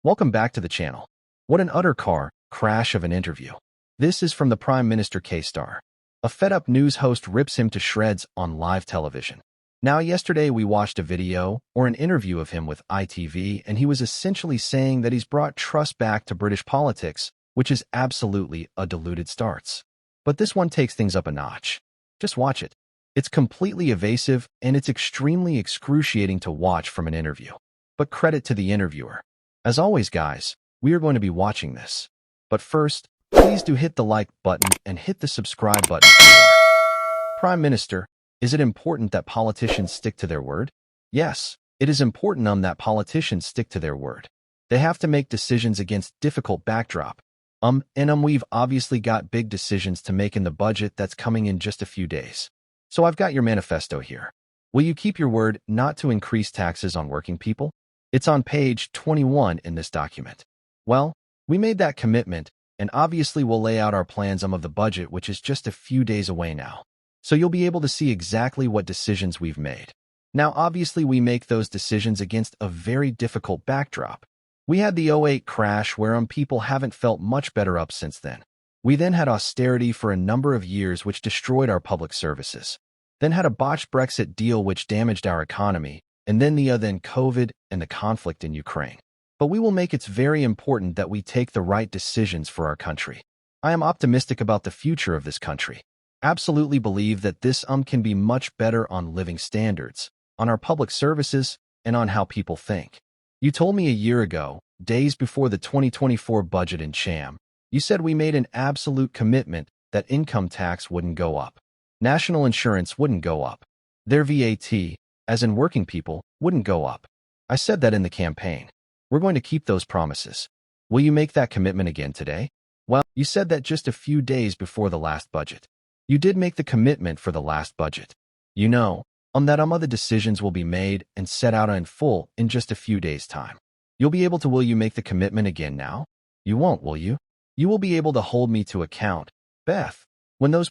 Welcome back to the channel. What an utter car crash of an interview. This is from the Prime Minister Keir Starmer. A fed-up news host rips him to shreds on live television. Now, yesterday we watched a video or an interview of him with ITV, and he was essentially saying that he's brought trust back to British politics, which is absolutely a deluded start. But this one takes things up a notch. Just watch it. It's completely evasive, and it's extremely excruciating to watch from an interview. But credit to the interviewer. As always, guys, we are going to be watching this. But first, please do hit the like button and hit the subscribe button for more. Prime Minister, is it important that politicians stick to their word? Yes, it is important that politicians stick to their word. They have to make decisions against difficult backdrop. We've obviously got big decisions to make in the budget that's coming in just a few days. So I've got your manifesto here. Will you keep your word not to increase taxes on working people? It's on page 21 in this document. Well, we made that commitment, and obviously we'll lay out our plans of the budget, which is just a few days away now. So you'll be able to see exactly what decisions we've made. Now, obviously we make those decisions against a very difficult backdrop. We had the '08 crash where people haven't felt much better up since then. We then had austerity for a number of years, which destroyed our public services. Then had a botched Brexit deal which damaged our economy, and then COVID and the conflict in Ukraine. But we will make it very important that we take the right decisions for our country. I am optimistic about the future of this country. Absolutely believe that this can be much better on living standards, on our public services, and on how people think. You told me a year ago, days before the 2024 budget in Cham, you said we made an absolute commitment that income tax wouldn't go up. National insurance wouldn't go up. Their VAT, as in working people, wouldn't go up. I said that in the campaign. We're going to keep those promises. Will you make that commitment again today? Well, you said that just a few days before the last budget. You did make the commitment for the last budget. You know, that other decisions will be made and set out in full in just a few days' time. You'll be able to. Will you make the commitment again now? You won't, will you? You will be able to hold me to account, Beth, when those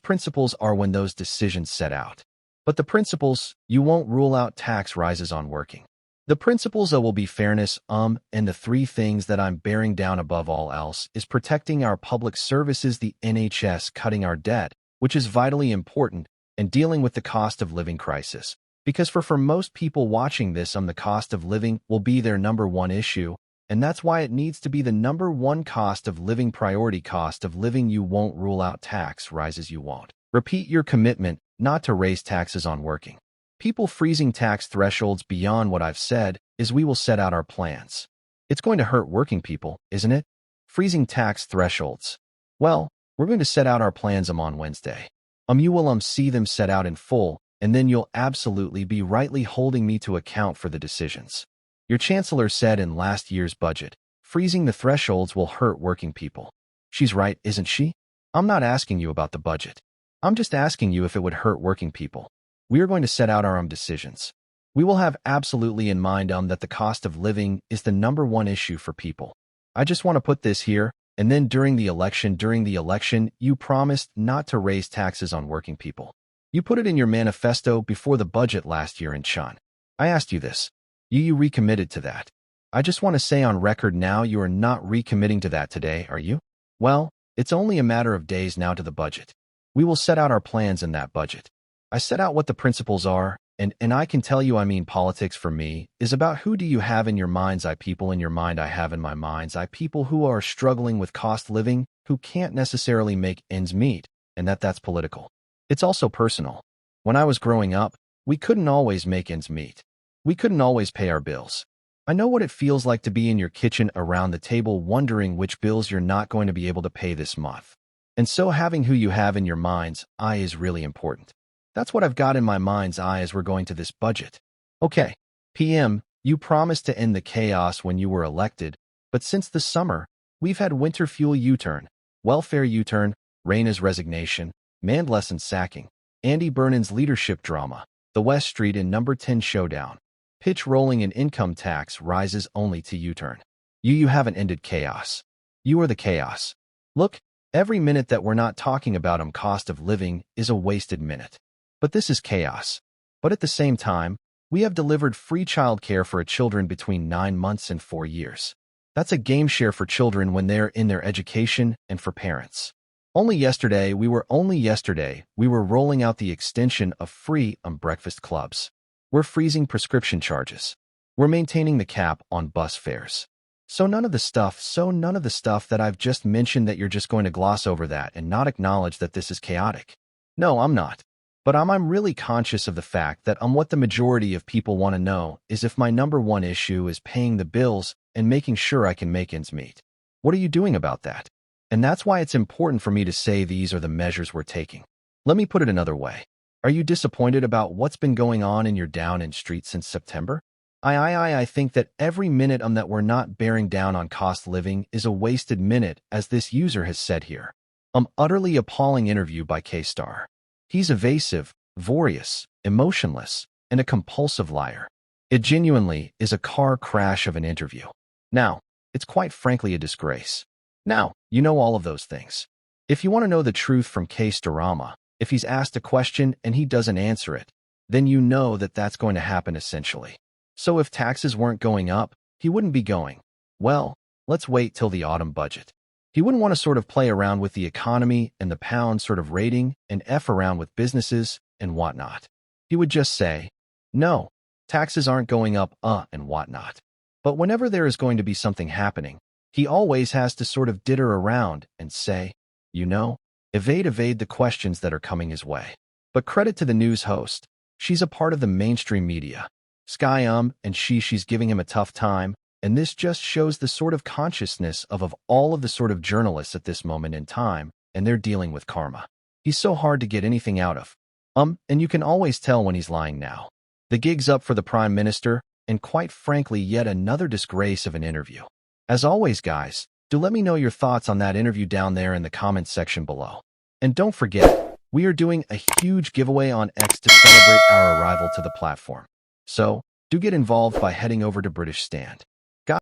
decisions set out. But the principles, you won't rule out tax rises on working. The principles will be fairness, and the three things that I'm bearing down above all else is protecting our public services, the NHS, cutting our debt, which is vitally important, and dealing with the cost of living crisis. Because for most people watching this, the cost of living will be their number one issue, and that's why it needs to be the number one cost of living priority. Cost of living. You won't rule out tax rises. You won't. Repeat your commitment not to raise taxes on working people. Freezing tax thresholds beyond what I've said is we will set out our plans. It's going to hurt working people, isn't it? Freezing tax thresholds. Well, we're going to set out our plans on Wednesday. You will see them set out in full, and then you'll absolutely be rightly holding me to account for the decisions. Your Chancellor said in last year's budget, freezing the thresholds will hurt working people. She's right, isn't she? I'm not asking you about the budget. I'm just asking you if it would hurt working people. We are going to set out our decisions. We will have absolutely in mind that the cost of living is the number one issue for people. I just want to put this here, and then during the election, you promised not to raise taxes on working people. You put it in your manifesto before the budget last year in Chan. I asked you this. You recommitted to that. I just want to say on record now, you are not recommitting to that today, are you? Well, it's only a matter of days now to the budget. We will set out our plans in that budget. I set out what the principles are, and I can tell you, politics for me is about who do you have in your mind's eye people in your mind. I have in my mind's eye people who are struggling with cost living, who can't necessarily make ends meet, and that's political. It's also personal. When I was growing up, we couldn't always make ends meet. We couldn't always pay our bills. I know what it feels like to be in your kitchen around the table wondering which bills you're not going to be able to pay this month. And so having who you have in your mind's eye is really important. That's what I've got in my mind's eye as we're going to this budget. Okay, PM, you promised to end the chaos when you were elected, but since the summer, we've had winter fuel U-turn, welfare U-turn, Raina's resignation, Mandelson's sacking, Andy Burnham's leadership drama, the West Street and number 10 showdown, pitch rolling and income tax rises only to U-turn. You haven't ended chaos. You are the chaos. Look, every minute that we're not talking about cost of living is a wasted minute. But this is chaos. But at the same time, we have delivered free childcare for children between 9 months and 4 years. That's a game share for children when they're in their education and for parents. Only yesterday, we were rolling out the extension of free on breakfast clubs. We're freezing prescription charges. We're maintaining the cap on bus fares. So none of the stuff that I've just mentioned that you're just going to gloss over that and not acknowledge that this is chaotic. No, I'm not. But I'm really conscious of the fact that what the majority of people want to know is if my number one issue is paying the bills and making sure I can make ends meet. What are you doing about that? And that's why it's important for me to say these are the measures we're taking. Let me put it another way. Are you disappointed about what's been going on in your Downing Street since September? I think that every minute that we're not bearing down on cost living is a wasted minute, as this user has said here. Utterly appalling interview by Keir Starmer. He's evasive, voracious, emotionless, and a compulsive liar. It genuinely is a car crash of an interview. Now, it's quite frankly a disgrace. Now, you know all of those things. If you want to know the truth from Keir Starmer, if he's asked a question and he doesn't answer it, then you know that that's going to happen essentially. So if taxes weren't going up, he wouldn't be going, well, let's wait till the autumn budget. He wouldn't want to sort of play around with the economy and the pound sort of rating and F around with businesses and whatnot. He would just say, no, taxes aren't going up, and whatnot. But whenever there is going to be something happening, he always has to sort of ditter around and say, evade the questions that are coming his way. But credit to the news host. She's a part of the mainstream media. Sky and she's giving him a tough time, and this just shows the sort of consciousness of all of the sort of journalists at this moment in time, and they're dealing with karma. He's so hard to get anything out of. And you can always tell when he's lying now. The gig's up for the Prime Minister, and quite frankly, yet another disgrace of an interview. As always, guys, do let me know your thoughts on that interview down there in the comments section below. And don't forget, we are doing a huge giveaway on X to celebrate our arrival to the platform. So, do get involved by heading over to British Stand.